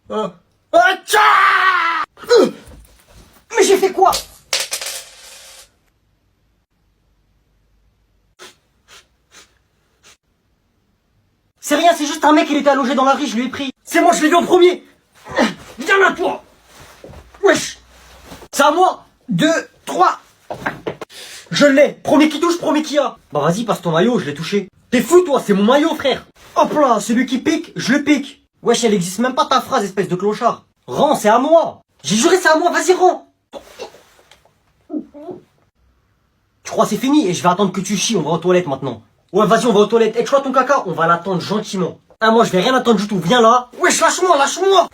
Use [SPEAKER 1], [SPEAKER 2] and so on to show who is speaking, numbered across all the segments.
[SPEAKER 1] Mais j'ai fait quoi? C'est rien, c'est juste un mec, il était allongé dans la rue, je lui ai pris. C'est moi, je l'ai vu en premier. Viens là, toi. Wesh. C'est à moi. 2, 3. Je l'ai. Premier qui touche, premier qui a. Bah vas-y, passe ton maillot, je l'ai touché. T'es fou, toi, c'est mon maillot, frère. Hop là, celui qui pique, je le pique. Wesh, elle existe même pas ta phrase, espèce de clochard. Rends, c'est à moi. J'ai juré, c'est à moi, vas-y, rends. Tu crois c'est fini et je vais attendre que tu chies, on va aux toilettes maintenant. Ouais, vas-y, on va aux toilettes. Et tu vois ton caca, on va l'attendre gentiment. Ah, moi, je vais rien attendre du tout, viens là. Wesh, lâche-moi, lâche-moi.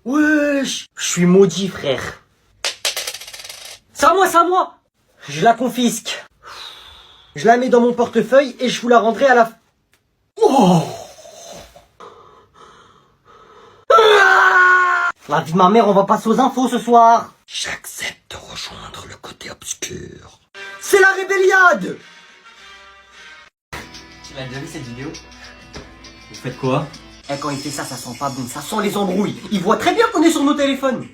[SPEAKER 1] Wesh, je suis maudit, frère. C'est à moi, c'est à moi. Je la confisque. Je la mets dans mon portefeuille et je vous la rendrai à la fin. Oh. La vie de ma mère, on va passer aux infos ce soir.
[SPEAKER 2] J'accepte de rejoindre le côté obscur.
[SPEAKER 1] C'est la rébelliade.
[SPEAKER 3] Tu l'as déjà vu cette vidéo? Vous faites quoi?
[SPEAKER 1] Eh, quand il fait ça, ça sent pas bon, ça sent les embrouilles. Il voit très bien qu'on est sur nos téléphones.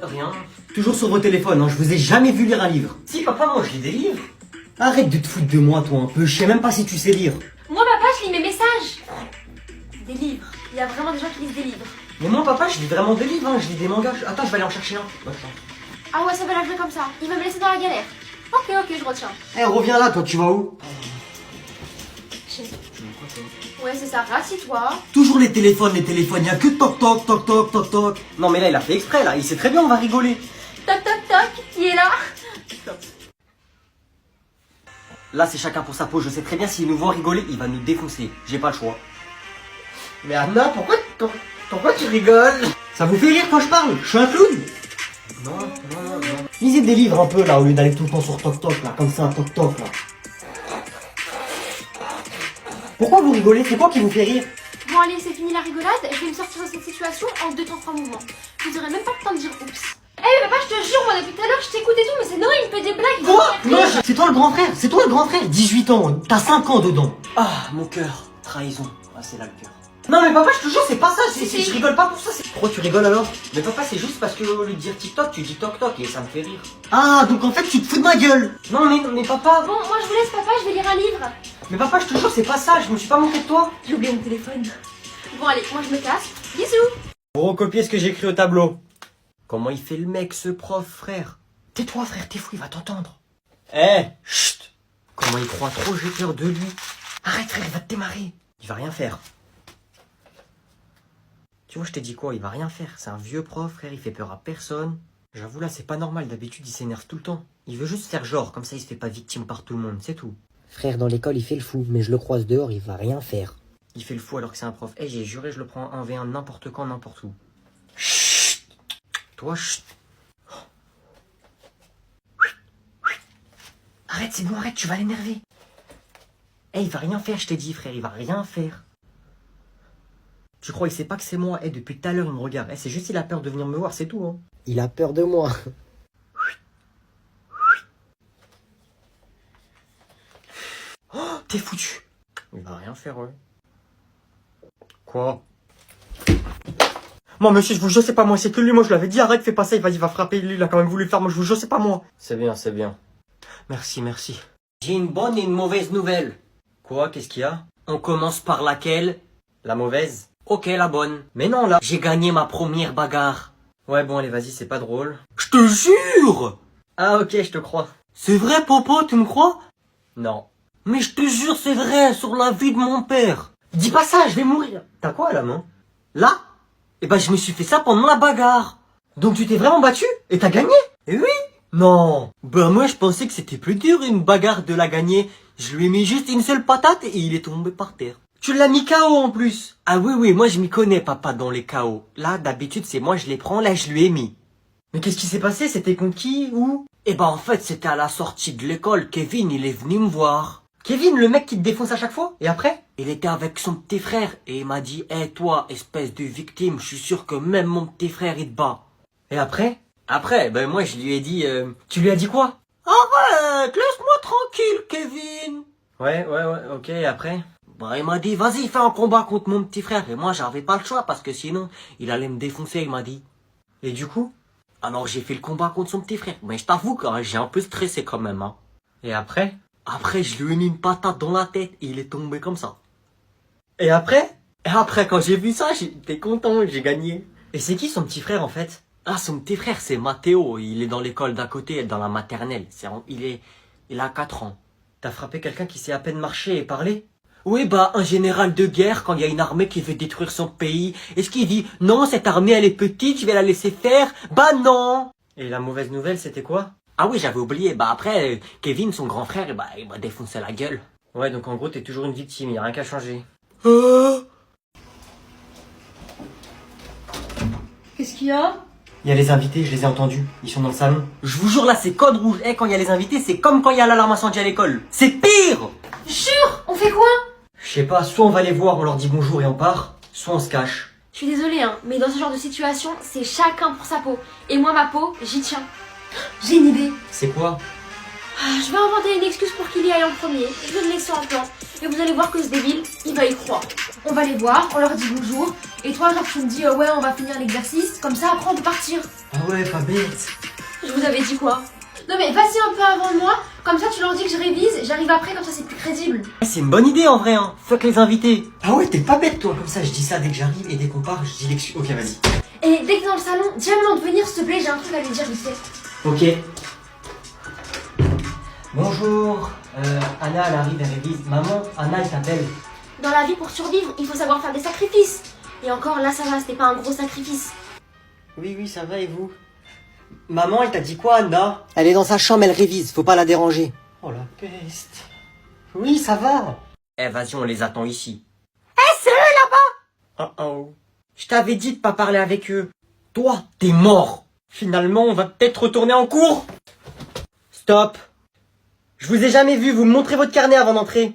[SPEAKER 1] Rien. Toujours sur vos téléphones, hein. Je vous ai jamais vu lire un livre. Si, papa, moi je lis des livres. Arrête de te foutre de moi, toi, un peu. Je sais même pas si tu sais lire.
[SPEAKER 4] Moi, papa, je lis mes messages. Des livres. Il y a vraiment des gens qui lisent des livres.
[SPEAKER 1] Mais moi, papa, je lis vraiment des livres, hein. Je lis des mangas. Attends, je vais aller en chercher un.
[SPEAKER 4] Ah ouais, ça va la jouer comme ça. Il va me laisser dans la galère. Ok, je retiens.
[SPEAKER 1] Eh, reviens là, toi, tu vas où?
[SPEAKER 4] Ouais, c'est ça, rassis-toi.
[SPEAKER 1] Toujours les téléphones, y'a que toc toc toc toc toc toc. Non mais là il a fait exprès là, il sait très bien on va rigoler.
[SPEAKER 4] Toc toc toc, qui est là?
[SPEAKER 1] Là c'est chacun pour sa peau, je sais très bien s'il nous voit rigoler, il va nous défoncer. J'ai pas le choix. Mais Anna, pourquoi tu rigoles? Ça vous fait rire quand je parle? Je suis un clown? Non. Lisez des livres un peu là au lieu d'aller tout le temps sur toc toc là, comme ça, toc toc là. Pourquoi vous rigolez? C'est quoi qui vous fait rire?
[SPEAKER 4] Bon allez, c'est fini la rigolade, je vais me sortir de cette situation en 2 temps 3 mouvements. Vous aurez même pas le temps de dire oups. Eh papa, je te jure, moi depuis tout à l'heure je t'écoute et tout, mais c'est normal, il me fait des blagues.
[SPEAKER 1] Quoi? Non, c'est toi le grand frère, 18 ans, t'as 5 ans dedans. Ah, mon cœur, trahison. Ah, c'est là le cœur. Non mais papa, je te jure, c'est pas ça, je rigole pas pour ça. Pourquoi tu rigoles alors? Mais papa, c'est juste parce que au lieu de dire TikTok, tu dis toc toc et ça me fait rire. Ah, donc en fait tu te fous de ma gueule. Non mais papa.
[SPEAKER 4] Bon, moi je vous laisse papa, je vais lire un livre.
[SPEAKER 1] Mais papa, je te jure, c'est pas ça, je me suis pas moqué de toi.
[SPEAKER 4] J'ai oublié mon téléphone. Bon allez, moi je me casse. Bisous.
[SPEAKER 1] Pour recopier ce que j'ai écrit au tableau. Comment il fait le mec, ce prof, frère? Tais-toi, frère, t'es fou, il va t'entendre. Eh, chut. Comment il croit trop, j'ai peur de lui. Arrête, frère, il va te démarrer. Il va rien faire. Tu vois, je t'ai dit quoi, il va rien faire. C'est un vieux prof, frère, il fait peur à personne. J'avoue, là, c'est pas normal, d'habitude, il s'énerve tout le temps. Il veut juste faire genre, comme ça, il se fait pas victime par tout le monde, c'est tout.
[SPEAKER 5] Frère, dans l'école, il fait le fou, mais je le croise dehors, il va rien faire.
[SPEAKER 1] Il fait le fou alors que c'est un prof. Eh, j'ai juré, je le prends en 1v1 n'importe quand, n'importe où. Chut. Toi, chut. Arrête, c'est bon, arrête, tu vas l'énerver. Eh, il va rien faire, je t'ai dit, frère, il va rien faire. Tu crois, il sait pas que c'est moi? Eh, depuis tout à l'heure, il me regarde. Eh, c'est juste il a peur de venir me voir, c'est tout, hein.
[SPEAKER 5] Il a peur de moi.
[SPEAKER 1] Oh, t'es foutu. Il va rien faire, ouais. Quoi? Moi, monsieur, je vous jure, c'est pas moi, c'est que lui. Moi, je l'avais dit, arrête, fais pas ça, il va frapper. Lui, il a quand même voulu le faire. Moi, je vous jure, c'est pas moi. C'est bien, c'est bien. Merci, merci. J'ai une bonne et une mauvaise nouvelle. Quoi? Qu'est-ce qu'il y a? On commence par laquelle? La mauvaise? Ok, la bonne. Mais non, là, j'ai gagné ma première bagarre. Ouais, bon, allez, vas-y, c'est pas drôle. Je te jure! Ah, ok, je te crois. C'est vrai, Popo, tu me crois? Non. Mais je te jure, c'est vrai, sur la vie de mon père. Dis pas ça, je vais mourir. T'as quoi à la main? Là? Eh ben, je me suis fait ça pendant la bagarre. Donc tu t'es vraiment battu? Et t'as gagné? Eh oui? Non. Ben moi, je pensais que c'était plus dur, une bagarre de la gagner. Je lui ai mis juste une seule patate et il est tombé par terre. Tu l'as mis KO en plus. Ah oui, moi je m'y connais, papa, dans les KO. Là, d'habitude, c'est moi, je les prends, là, je lui ai mis. Mais qu'est-ce qui s'est passé? C'était contre qui? Où? Eh ben, en fait, c'était à la sortie de l'école. Kevin, il est venu me voir. Kevin, le mec qui te défonce à chaque fois? Et après? Il était avec son petit frère et il m'a dit, hey, toi, espèce de victime, je suis sûr que même mon petit frère, il te bat. Et après? Après, ben moi, je lui ai dit, Tu lui as dit quoi? Arrête, laisse-moi tranquille, Kevin. Ouais, ok, et après? Bah, il m'a dit, vas-y, fais un combat contre mon petit frère. Et moi, j'avais pas le choix parce que sinon, il allait me défoncer, il m'a dit. Et du coup? Alors, j'ai fait le combat contre son petit frère. Mais je t'avoue que j'ai un peu stressé quand même, hein.
[SPEAKER 3] Et après?
[SPEAKER 1] Après, je lui ai mis une patate dans la tête et il est tombé comme ça. Et après? Et après, quand j'ai vu ça, j'étais content, j'ai gagné.
[SPEAKER 3] Et c'est qui son petit frère en fait?
[SPEAKER 1] Ah, son petit frère, c'est Mathéo. Il est dans l'école d'à côté, dans la maternelle. Il a 4 ans.
[SPEAKER 3] T'as frappé quelqu'un qui sait à peine marcher et parler?
[SPEAKER 1] Oui, bah, un général de guerre, quand il y a une armée qui veut détruire son pays, est-ce qu'il dit, non, cette armée, elle est petite, je vais la laisser faire? Bah non!
[SPEAKER 3] Et la mauvaise nouvelle, c'était quoi?
[SPEAKER 1] Ah oui, j'avais oublié. Bah après, Kevin, son grand frère, bah, il m'a défoncé la gueule.
[SPEAKER 3] Ouais, donc en gros, t'es toujours une victime, y a rien qu'à changer.
[SPEAKER 4] Qu'est-ce qu'il y a?
[SPEAKER 3] Il y a les invités, je les ai entendus. Ils sont dans le salon.
[SPEAKER 1] Je vous jure, là, c'est code rouge. Eh, quand il y a les invités, c'est comme quand il y a l'alarme incendie à l'école. C'est pire!
[SPEAKER 4] Jure, on fait quoi?
[SPEAKER 3] Je sais pas, soit on va les voir, on leur dit bonjour et on part, soit on se cache.
[SPEAKER 4] Je suis désolée, hein, mais dans ce genre de situation, c'est chacun pour sa peau. Et moi, ma peau, j'y tiens. J'ai une idée.
[SPEAKER 3] C'est quoi?
[SPEAKER 4] Je vais inventer une excuse pour qu'il y aille en premier. Je vais le laisser en plan. Et vous allez voir que ce débile, il va y croire. On va les voir, on leur dit bonjour. Et toi, genre, tu me dis, ouais, on va finir l'exercice. Comme ça, après, on peut partir.
[SPEAKER 3] Ah ouais, pas bête.
[SPEAKER 4] Je vous avais dit quoi? Non mais vas-y un peu avant moi. Comme ça, tu leur dis que je révise. J'arrive après, comme ça, c'est plus crédible.
[SPEAKER 1] C'est une bonne idée, en vrai, hein. Fuck les invités.
[SPEAKER 3] Ah ouais, t'es pas bête toi, comme ça je dis ça dès que j'arrive et dès qu'on part, je dis l'excuse. Ok, vas-y.
[SPEAKER 4] Et dès que t'es dans le salon, dis à maman de venir, s'il te plaît. J'ai un truc à lui dire vite fait.
[SPEAKER 3] Ok. Bonjour. Anna, elle arrive, elle révise. Maman, Anna, elle t'appelle.
[SPEAKER 4] Dans la vie, pour survivre, il faut savoir faire des sacrifices. Et encore, là, ça va, c'était pas un gros sacrifice.
[SPEAKER 3] Oui, ça va et vous? Maman, elle t'a dit quoi, Anna?
[SPEAKER 5] Elle est dans sa chambre, elle révise, faut pas la déranger.
[SPEAKER 3] Oh la peste. Oui, ça va.
[SPEAKER 1] Eh, vas-y, on les attend ici.
[SPEAKER 3] Oh oh.
[SPEAKER 1] Je t'avais dit de pas parler avec eux. Toi, t'es mort. Finalement, on va peut-être retourner en cours.
[SPEAKER 3] Stop. Je vous ai jamais vu, vous me montrez votre carnet avant d'entrer.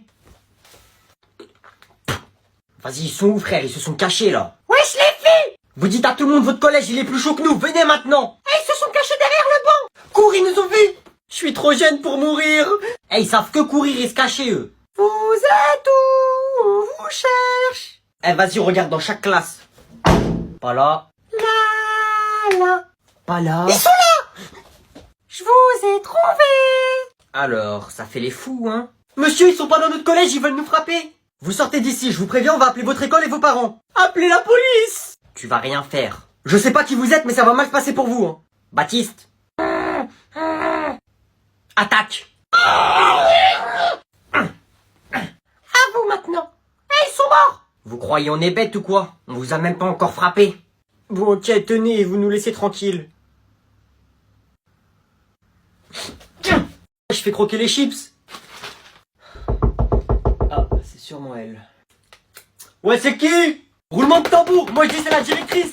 [SPEAKER 1] Vas-y, ils sont où, frère? Ils se sont cachés, là. Wesh, les filles! Vous dites à tout le monde, votre collège, il est plus chaud que nous. Venez maintenant. Eh, ils se sont cachés derrière le banc. Cours, ils nous ont vus.
[SPEAKER 3] Je suis trop jeune pour mourir.
[SPEAKER 1] Eh, ils savent que courir et se cacher, eux.
[SPEAKER 3] Vous êtes où? On vous cherche.
[SPEAKER 1] Eh, vas-y, regarde dans chaque classe. Pas là.
[SPEAKER 3] Là.
[SPEAKER 1] Pas là.
[SPEAKER 3] Ils sont là. Je vous ai trouvé.
[SPEAKER 1] Alors, ça fait les fous, hein?
[SPEAKER 3] Monsieur, ils sont pas dans notre collège, ils veulent nous frapper. Vous sortez d'ici, je vous préviens, on va appeler votre école et vos parents. Appelez la police.
[SPEAKER 1] Tu vas rien faire.
[SPEAKER 3] Je sais pas qui vous êtes, mais ça va mal se passer pour vous. Hein.
[SPEAKER 1] Baptiste. Attaque.
[SPEAKER 3] À vous maintenant. Eh, ils sont morts.
[SPEAKER 1] Vous croyez on est bête ou quoi? On vous a même pas encore frappé.
[SPEAKER 3] Bon, ok, tenez, vous nous laissez tranquille. Tiens, je fais croquer les chips. Ah, c'est sûrement elle. Ouais, c'est qui? Roulement de tambour. Moi, je dis c'est la directrice.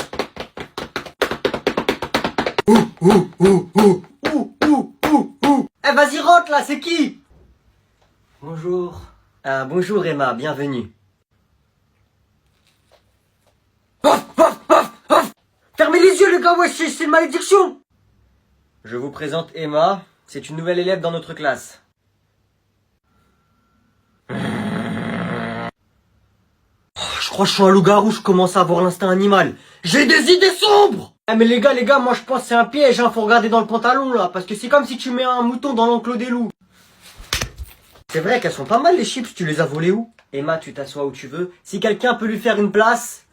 [SPEAKER 3] Eh, vas-y, rentre là, c'est qui? Bonjour. Bonjour Emma, bienvenue. Fermez les yeux, les gars, ouais, c'est une malédiction. Je vous présente Emma, c'est une nouvelle élève dans notre classe. Je crois que je suis un loup-garou, je commence à avoir l'instinct animal. J'ai des idées sombres. Eh mais les gars, moi je pense que c'est un piège, hein, faut regarder dans le pantalon là, parce que c'est comme si tu mets un mouton dans l'enclos des loups. C'est vrai qu'elles sont pas mal les chips, tu les as volées où? Emma, tu t'assois où tu veux. Si quelqu'un peut lui faire une place...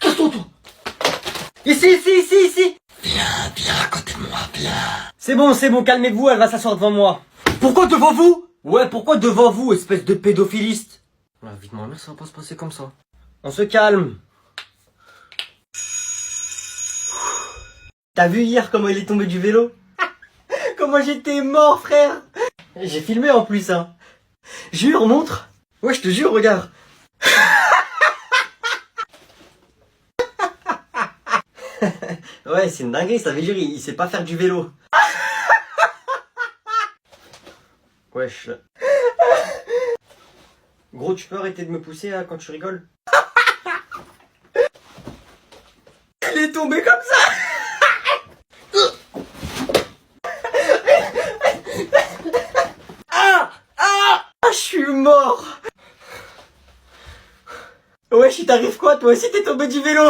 [SPEAKER 3] Casse-toi, toi. Ici.
[SPEAKER 2] Viens à côté de moi, viens.
[SPEAKER 3] C'est bon, calmez-vous, elle va s'asseoir devant moi. Pourquoi devant vous? Ouais, pourquoi devant vous, espèce de pédophiliste? La vie de ma mère, ça va pas se passer comme ça. On se calme. T'as vu hier comment il est tombé du vélo? Comment j'étais mort, frère. J'ai filmé en plus, hein. Jure, montre. Ouais, je te jure, regarde. Ouais, c'est une dinguerie, ça veut dire il sait pas faire du vélo. Wesh. Gros, tu peux arrêter de me pousser là, quand tu rigoles? Il est tombé comme ça. Ah, je suis mort.
[SPEAKER 1] Wesh, il t'arrive quoi? Toi aussi t'es tombé du vélo?